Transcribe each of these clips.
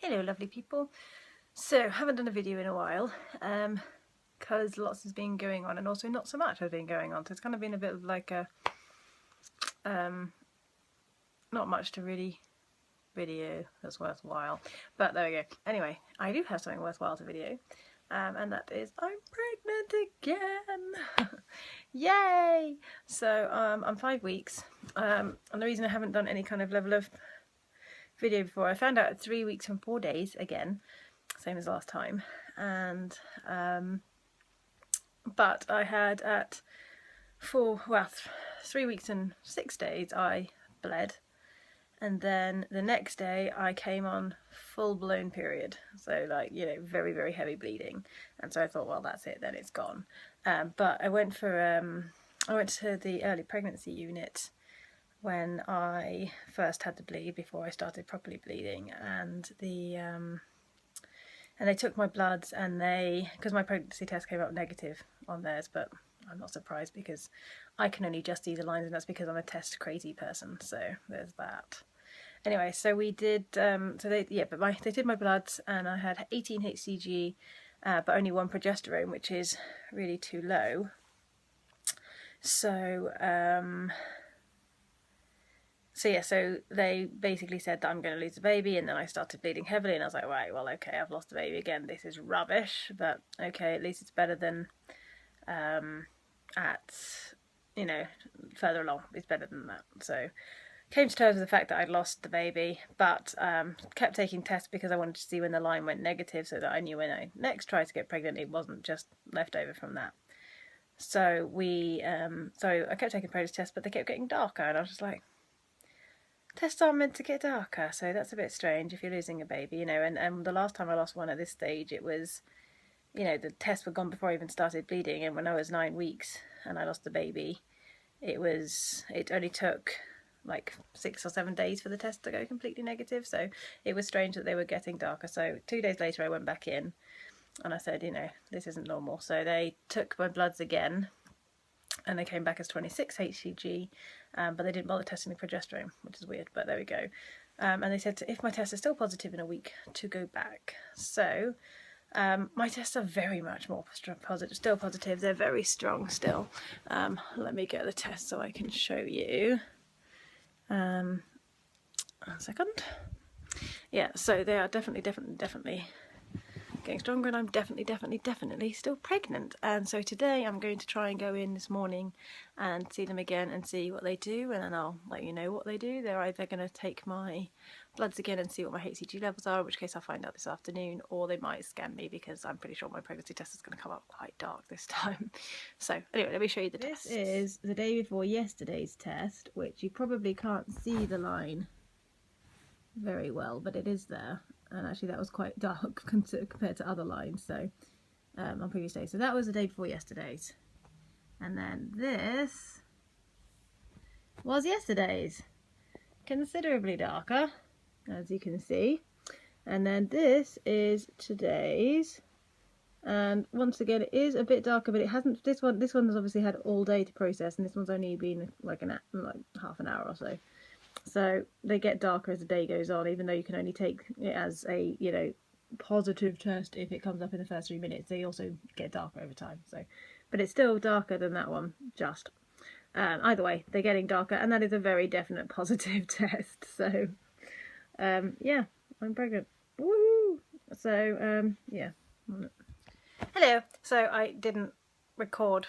Hello lovely people. So haven't done a video in a while because lots has been going on and also not so much has been going on, so it's kind of been a bit of like a not much to really video that's worthwhile, but there we go. Anyway, I do have something worthwhile to video, and that is I'm pregnant again. Yay! So I'm 5 weeks, and the reason I haven't done any kind of level of video before, I found out at 3 weeks and 4 days again, same as last time, and but I had at 3 weeks and 6 days I bled, and then the next day I came on full-blown period, so like, you know, very very heavy bleeding, and so I thought, well, that's it, then it's gone. But I went to the early pregnancy unit when I first had to bleed, before I started properly bleeding, and they took my bloods, and because my pregnancy test came up negative on theirs, but I'm not surprised because I can only just see the lines, and that's because I'm a test crazy person, so there's that. Anyway, so we did, they did my bloods, and I had 18 HCG, but only 1 progesterone, which is really too low. So so they basically said that I'm going to lose the baby, and then I started bleeding heavily, and I was like, right, well, okay, I've lost the baby again, this is rubbish, but okay, at least it's better than further along, it's better than that. So came to terms with the fact that I'd lost the baby, but kept taking tests because I wanted to see when the line went negative, so that I knew when I next tried to get pregnant it wasn't just left over from that. So I kept taking pregnancy tests, but they kept getting darker, and I was just like, tests aren't meant to get darker, so that's a bit strange if you're losing a baby, you know. And the last time I lost one at this stage, it was, you know, the tests were gone before I even started bleeding, and when I was 9 weeks and I lost the baby, it only took like 6 or 7 days for the test to go completely negative, so it was strange that they were getting darker. So 2 days later I went back in and I said, you know, this isn't normal. So they took my bloods again, and they came back as 26 HCG, but they didn't bother testing the progesterone, which is weird, but there we go. And they said if my tests are still positive in a week, to go back. So my tests are very much more still positive. They're very strong still. Let me get the test so I can show you. A second. Yeah, so they are definitely getting stronger, and I'm definitely still pregnant. And so today I'm going to try and go in this morning and see them again and see what they do, and then I'll let you know what they do. They're either going to take my bloods again and see what my HCG levels are, in which case I'll find out this afternoon, or they might scan me because I'm pretty sure my pregnancy test is going to come up quite dark this time. So anyway, let me show you the test. This is the day before yesterday's test, which you probably can't see the line very well, but it is there. And actually that was quite dark compared to other lines, so on previous days. So that was the day before yesterday's, and then this was yesterday's, considerably darker, as you can see, and then this is today's, and once again it is a bit darker, but it hasn't, this one has obviously had all day to process, and this one's only been like half an hour or so. So they get darker as the day goes on, even though you can only take it as a, you know, positive test if it comes up in the first 3 minutes. They also get darker over time. So, but it's still darker than that one, just. Either way, they're getting darker, and that is a very definite positive test. So, yeah, I'm pregnant. Woohoo! So, yeah. Hello. So I didn't record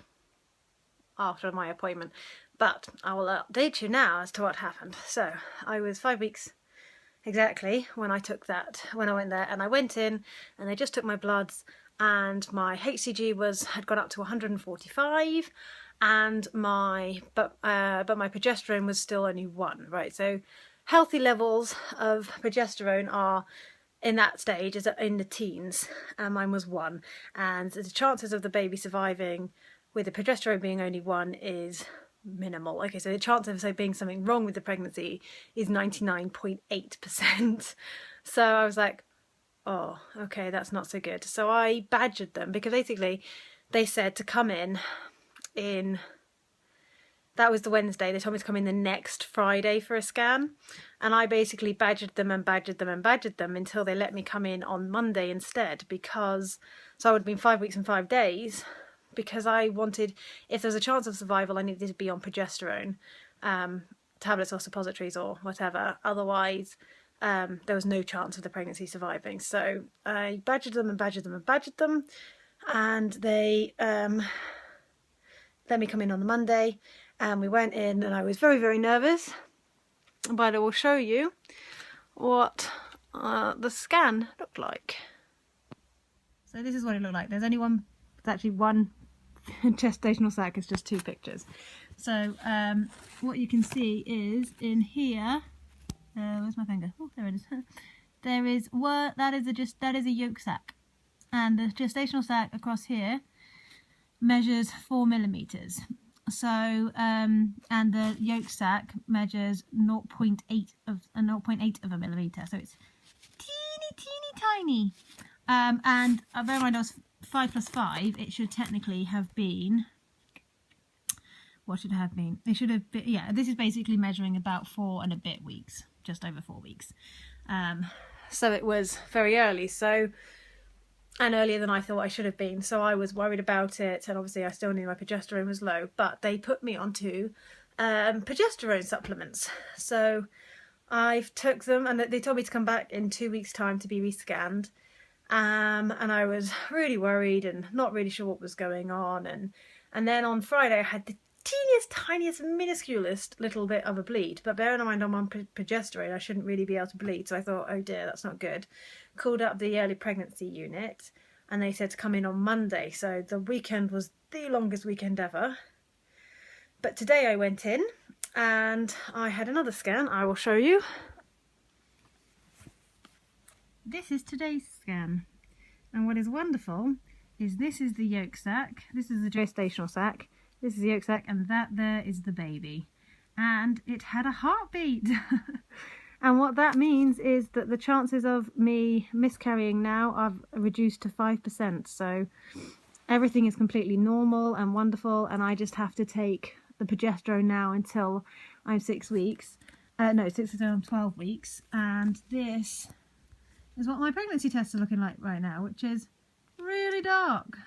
after my appointment, but I will update you now as to what happened. So I was 5 weeks exactly when I went there, and I went in and they just took my bloods, and my HCG had gone up to 145, and but my progesterone was still only 1, right? So healthy levels of progesterone are in that stage is in the teens, and mine was 1, and the chances of the baby surviving with the progesterone being only 1 is minimal. Okay, so the chance of being something wrong with the pregnancy is 99.8%. So I was like, oh, okay, that's not so good. So I badgered them, because basically they said to come in that was the Wednesday. They told me to come in the next Friday for a scan, and I basically badgered them and badgered them and badgered them until they let me come in on Monday instead, because so I would have been 5 weeks and 5 days, because I wanted, if there was a chance of survival, I needed to be on progesterone, tablets or suppositories or whatever. Otherwise, there was no chance of the pregnancy surviving. So I badgered them and badgered them and badgered them, and they let me come in on the Monday, and we went in, and I was very, very nervous, but I will show you what the scan looked like. So this is what it looked like. There's only one, it's actually one gestational sac, it's just 2 pictures. So what you can see is in here, where's my finger? Oh, there it is. There is that is a yolk sac, and the gestational sac across here measures 4 millimeters. So and the yolk sac measures 0.8 of a millimeter. So it's teeny tiny. And bear in mind, I was 5 plus 5. It should technically have been. What should it have been? It should have been. Yeah, this is basically measuring about 4 and a bit weeks, just over 4 weeks. So it was very early. So. And earlier than I thought I should have been, so I was worried about it, and obviously I still knew my progesterone was low, but they put me onto progesterone supplements. So I took them, and they told me to come back in 2 weeks' time to be rescanned, and I was really worried and not really sure what was going on, and then on Friday I had the teeniest, tiniest, minusculest little bit of a bleed, but bearing in mind I'm on progesterone, I shouldn't really be able to bleed, so I thought, oh dear, that's not good. Called up the early pregnancy unit, and they said to come in on Monday, so the weekend was the longest weekend ever. But today I went in and I had another scan. I will show you. This is today's scan, and what is wonderful is this is the yolk sac, this is the gestational sac, this is the yolk sac, and that there is the baby, and it had a heartbeat. And what that means is that the chances of me miscarrying now are reduced to 5%. So everything is completely normal and wonderful, and I just have to take the progesterone now until I'm 6 weeks. No, 6 until I'm 12 weeks. And this is what my pregnancy tests are looking like right now, which is really dark.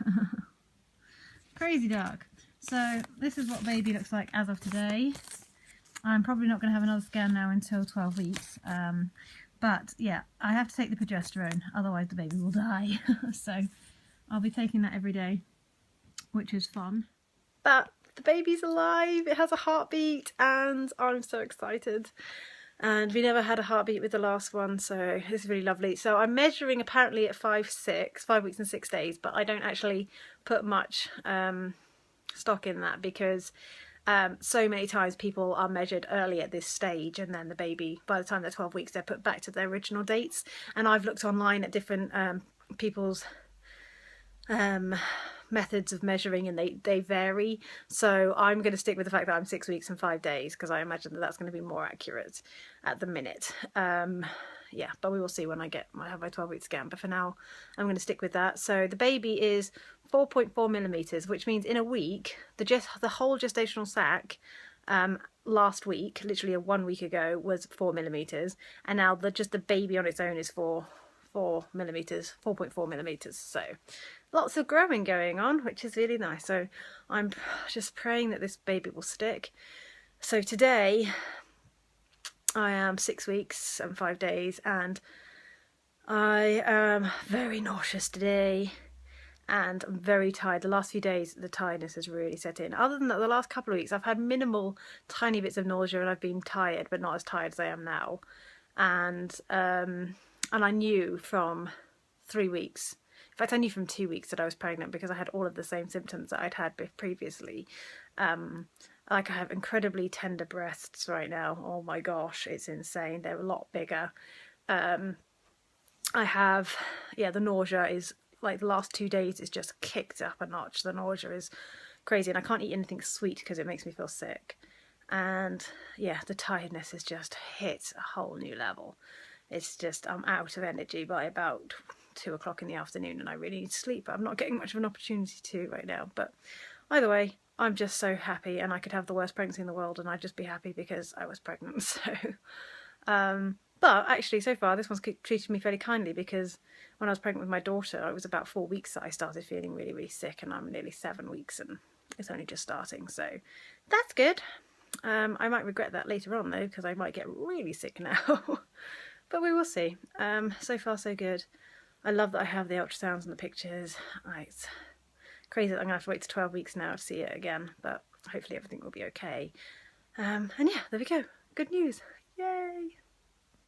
Crazy dark. So this is what baby looks like as of today. I'm probably not going to have another scan now until 12 weeks, but yeah, I have to take the progesterone, otherwise the baby will die. So I'll be taking that every day, which is fun. But the baby's alive, it has a heartbeat, and I'm so excited. And we never had a heartbeat with the last one, so this is really lovely. So I'm measuring apparently at 5 weeks and 6 days, but I don't actually put much stock in that, because so many times people are measured early at this stage, and then the baby, by the time they're 12 weeks, they're put back to their original dates. And I've looked online at different people's methods of measuring, and they vary. So I'm going to stick with the fact that I'm 6 weeks and 5 days, because I imagine that that's going to be more accurate at the minute. Yeah, but we will see when I have my 12-week scan. But for now, I'm going to stick with that. So the baby is 4.4 millimeters, which means in a week, the whole gestational sac last week, literally 1 week ago, was 4 millimeters, and now just the baby on its own is 4 millimeters, 4.4 millimeters. So lots of growing going on, which is really nice. So I'm just praying that this baby will stick. So today I am 6 weeks and 5 days, and I am very nauseous today, and I'm very tired. The last few days the tiredness has really set in. Other than that, the last couple of weeks I've had minimal tiny bits of nausea, and I've been tired, but not as tired as I am now. And I knew from 3 weeks, in fact I knew from 2 weeks, that I was pregnant, because I had all of the same symptoms that I'd had previously. Like, I have incredibly tender breasts right now. Oh my gosh, it's insane. They're a lot bigger. I have, yeah, the nausea is, like, the last 2 days is just kicked up a notch. The nausea is crazy, and I can't eat anything sweet because it makes me feel sick. And yeah, the tiredness has just hit a whole new level. It's just, I'm out of energy by about 2 o'clock in the afternoon, and I really need to sleep, but I'm not getting much of an opportunity to right now. But either way, I'm just so happy, and I could have the worst pregnancy in the world and I'd just be happy because I was pregnant. So but actually so far this one's treated me fairly kindly, because when I was pregnant with my daughter, it was about 4 weeks that I started feeling really, really sick, and I'm nearly 7 weeks and it's only just starting, so that's good. I might regret that later on though, because I might get really sick now. But we will see. So far so good. I love that I have the ultrasounds and the pictures. It's crazy that I'm going to have to wait to 12 weeks now to see it again, but hopefully everything will be okay. And yeah, there we go. Good news. Yay!